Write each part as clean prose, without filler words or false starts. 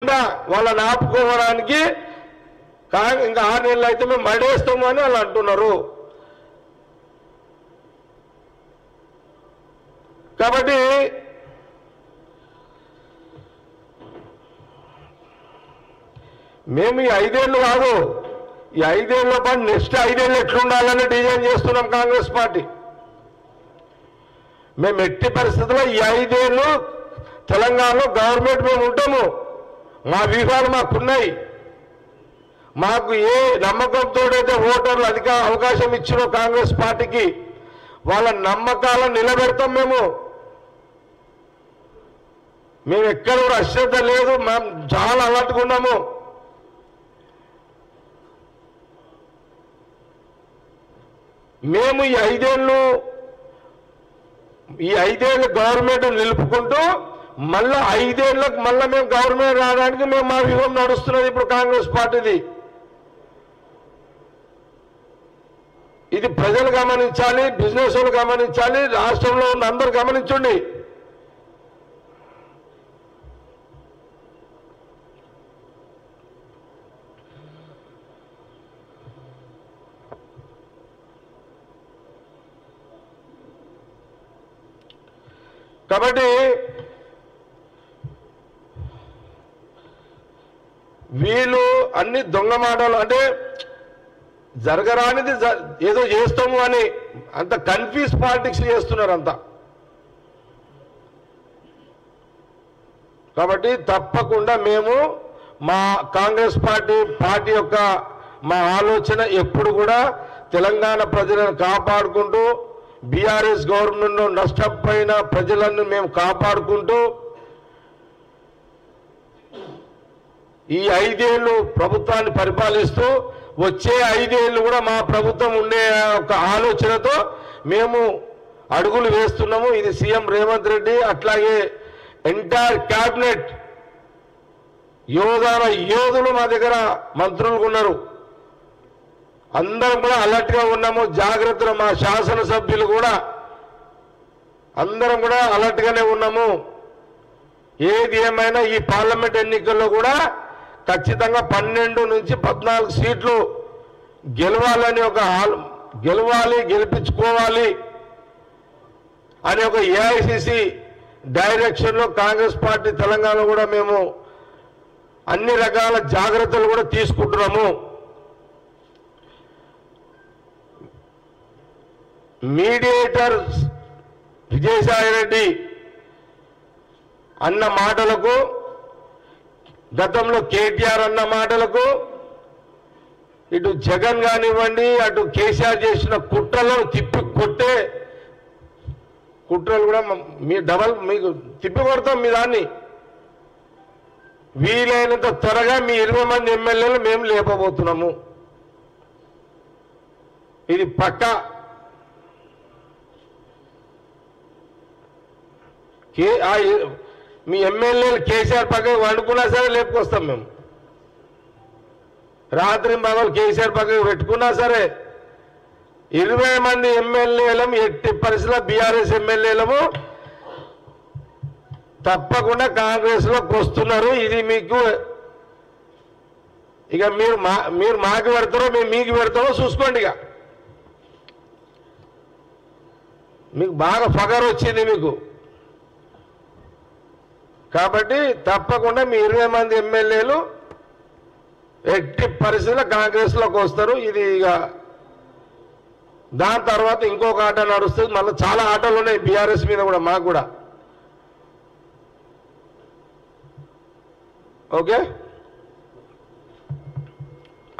వాళ్ళని ఆపుకోవడానికి ఇంకా 6 నెలలు అయితే మేము మడేస్తాము అని వాళ్ళు అంటున్నారు. కాబట్టి మేము ఈ 5 ఏళ్ళు కాదు, ఈ 5 ఏళ్ల పాటు నెక్స్ట్ 5 ఏళ్ళు ఎట్లుండాలని డిజైన్ చేస్తున్నాం కాంగ్రెస్ పార్టీ. మేము ఎట్టి పరిస్థితుల్లో ఈ 5 ఏళ్ళు తెలంగాణలో గవర్నమెంట్ మేము ఉంటాము. మా వ్యూహాలు మాకున్నాయి. మాకు ఏ నమ్మకంతో అయితే ఓటర్లు అవకాశం ఇచ్చినో కాంగ్రెస్ పార్టీకి వాళ్ళ నమ్మకాలను నిలబెడతాం. మేము ఎక్కడ కూడా అశ్రద్ధ లేదు, మేము చాలా అలర్ట్గా ఉన్నాము. మేము ఈ 5 ఏళ్ళు గవర్నమెంట్ నిలుపుకుంటూ మళ్ళా 5 ఏళ్ళకు మళ్ళీ మేము గవర్నమెంట్ రావడానికి మేము మా వ్యూహం నడుస్తున్నది ఇప్పుడు కాంగ్రెస్ పార్టీది. ఇది ప్రజలు గమనించాలి, బిజినెస్ వాళ్ళు గమనించాలి, రాష్ట్రంలో ఉన్న అందరూ గమనించండి. కాబట్టి వీళ్ళు అన్ని దొంగ మాటలు, అంటే జరగరానిది ఏదో చేస్తాము అని అంత కన్ఫ్యూజ్ పాలిటిక్స్ చేస్తున్నారు అంతా. కాబట్టి తప్పకుండా మేము మా కాంగ్రెస్ పార్టీ యొక్క మా ఆలోచన ఎప్పుడు కూడా తెలంగాణ ప్రజలను కాపాడుకుంటూ, బీఆర్ఎస్ గవర్నమెంట్ నష్టపోయిన ప్రజలను మేము కాపాడుకుంటూ ఈ 5 ఏళ్ళు ప్రభుత్వాన్ని పరిపాలిస్తూ వచ్చే 5 ఏళ్ళు కూడా మా ప్రభుత్వం ఉండే ఒక ఆలోచనతో మేము అడుగులు వేస్తున్నాము. ఇది సీఎం రేవంత్ రెడ్డి అట్లాగే ఎంటైర్ క్యాబినెట్ యోధులు మా దగ్గర మంత్రులు ఉన్నారు. అందరం కూడా అలర్ట్గా ఉన్నాము, జాగ్రత్తగా మా శాసనసభ్యులు కూడా అందరం కూడా అలర్ట్గానే ఉన్నాము. ఏది ఏమైనా ఈ పార్లమెంట్ ఎన్నికల్లో కూడా ఖచ్చితంగా 12 నుంచి 14 సీట్లు గెలవాలని గెలిపించుకోవాలి అనే ఒక ఏఐసిసి డైరెక్షన్లో కాంగ్రెస్ పార్టీ తెలంగాణలో కూడా మేము అన్ని రకాల జాగ్రత్తలు కూడా తీసుకుంటున్నాము. మీడియేటర్ విజయసాయి రెడ్డి అన్న మాటలకు, గతంలో కేటీఆర్ అన్న మాటలకు, ఇటు జగన్ కానివ్వండి అటు కేసీఆర్ చేసిన కుట్రలను తిప్పి కొట్టే కుట్రలు కూడా మీకు తిప్పి కొడతాం. మీ దాన్ని వీలైనంత త్వరగా మీ 20 మంది ఎమ్మెల్యేలు మేము లేపబోతున్నాము. ఇది పక్కా. మీ ఎమ్మెల్యేలు కేసీఆర్ పక్కన వండుకున్నా సరే లేపుకొస్తాం మేము. రాత్రి పగలు కేసీఆర్ పక్కన పెట్టుకున్నా సరే 20 మంది ఎమ్మెల్యేలము ఎట్టి పరిస్థితుల్లో బీఆర్ఎస్ ఎమ్మెల్యేలము తప్పకుండా కాంగ్రెస్లోకి వస్తున్నారు. ఇది మీకు ఇక మీరు మాకు పెడతారో మేము మీకు పెడతామో చూసుకోండి. ఇక మీకు బాగా ఫగర్ వచ్చింది మీకు. కాబట్టి తప్పకుండా మీ 20 మంది ఎమ్మెల్యేలు ఎట్టి పరిస్థితుల్లో కాంగ్రెస్లోకి వస్తారు. ఇది ఇక దాని తర్వాత ఇంకొక ఆట నడుస్తుంది. మళ్ళీ చాలా ఆటలు ఉన్నాయి బీఆర్ఎస్ మీద కూడా, మాకు కూడా. ఓకే,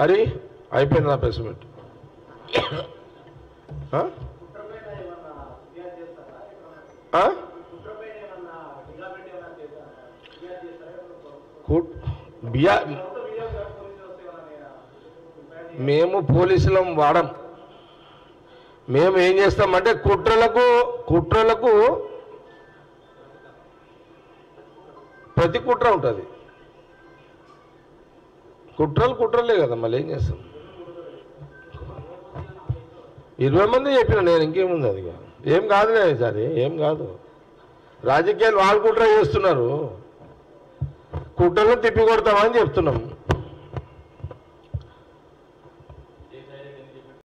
అది అయిపోయింది నా ప్రెస్మెంట్. మేము పోలీసులం వాడం. మేము ఏం చేస్తామంటే కుట్రలకు ప్రతి కుట్ర ఉంటుంది. కుట్రలే కదా, మళ్ళీ ఏం చేస్తాం. 20 మంది చెప్పిన నేను, ఇంకేముంది. అది ఏం కాదులే సార్, ఏం కాదు. రాజకీయాలు వాళ్ళు కుట్ర చేస్తున్నారు. కుట్రలను తిప్పి కొడతామని చెప్తున్నాం.